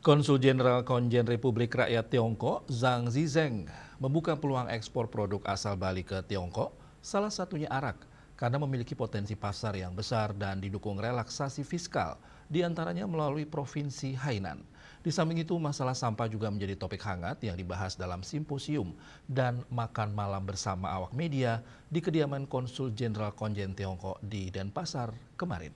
Konsul Jenderal Konjen Republik Rakyat Tiongkok, Zhang Zizeng, membuka peluang ekspor produk asal Bali ke Tiongkok, salah satunya arak, karena memiliki potensi pasar yang besar dan didukung relaksasi fiskal, diantaranya melalui Provinsi Hainan. Di samping itu, masalah sampah juga menjadi topik hangat yang dibahas dalam simposium dan makan malam bersama awak media di kediaman Konsul Jenderal Konjen Tiongkok di Denpasar kemarin.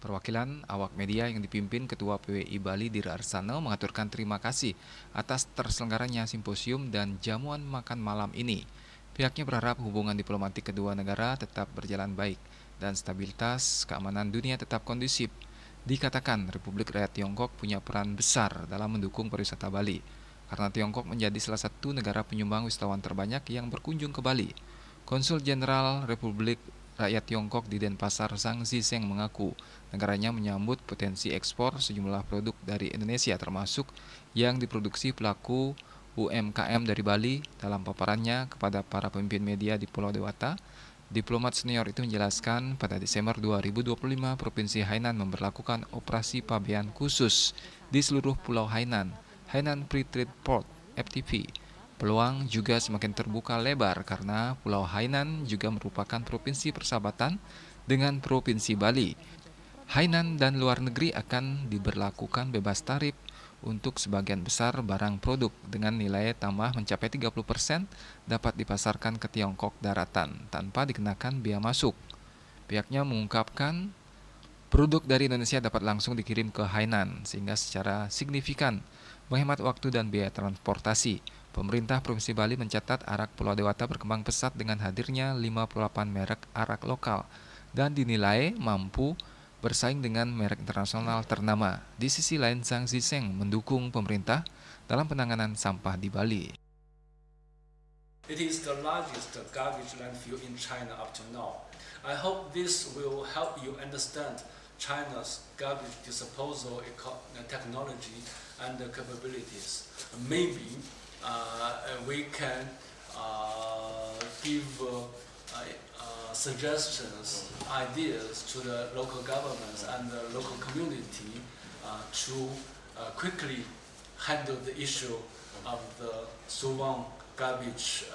Perwakilan awak media yang dipimpin Ketua PWI Bali Dira Arsana mengaturkan terima kasih atas terselenggaranya simposium dan jamuan makan malam ini. Pihaknya berharap hubungan diplomatik kedua negara tetap berjalan baik dan stabilitas keamanan dunia tetap kondusif. Dikatakan Republik Rakyat Tiongkok punya peran besar dalam mendukung pariwisata Bali, karena Tiongkok menjadi salah satu negara penyumbang wisatawan terbanyak yang berkunjung ke Bali. Konsul Jenderal Republik Rakyat Tiongkok di Denpasar, Zhang Zizeng mengaku negaranya menyambut potensi ekspor sejumlah produk dari Indonesia termasuk yang diproduksi pelaku UMKM dari Bali. Dalam paparannya kepada para pemimpin media di Pulau Dewata, diplomat senior itu menjelaskan pada Desember 2025 Provinsi Hainan memberlakukan operasi pabean khusus di seluruh Pulau Hainan, Hainan Free Trade Port (FTP). Peluang juga semakin terbuka lebar karena Pulau Hainan juga merupakan provinsi persahabatan dengan Provinsi Bali. Hainan dan luar negeri akan diberlakukan bebas tarif untuk sebagian besar barang produk dengan nilai tambah mencapai 30% dapat dipasarkan ke Tiongkok daratan tanpa dikenakan biaya masuk. Pihaknya mengungkapkan produk dari Indonesia dapat langsung dikirim ke Hainan sehingga secara signifikan menghemat waktu dan biaya transportasi. Pemerintah Provinsi Bali mencatat arak Pulau Dewata berkembang pesat dengan hadirnya 58 merek arak lokal dan dinilai mampu bersaing dengan merek internasional ternama. Di sisi lain, Zhang Zizeng mendukung pemerintah dalam penanganan sampah di Bali. It is the largest garbage landfill in China up to now. I hope this will help you understand China's garbage disposal technology and capabilities. Maybe we can give suggestions, ideas to the local governments and the local community to quickly handle the issue of the Suwon garbage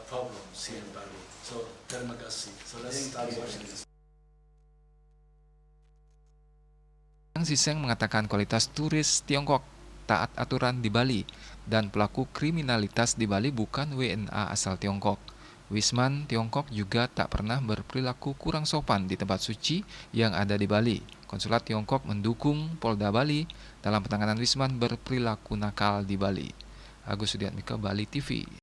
problems here in Bali. So, terima kasih. So let's start watching this. Zhang Zizeng mengatakan kualitas turis Tiongkok taat aturan di Bali dan pelaku kriminalitas di Bali bukan WNA asal Tiongkok. Wisman Tiongkok juga tak pernah berperilaku kurang sopan di tempat suci yang ada di Bali. Konsulat Tiongkok mendukung Polda Bali dalam penanganan Wisman berperilaku nakal di Bali. Agus Sudiatmika, Bali TV.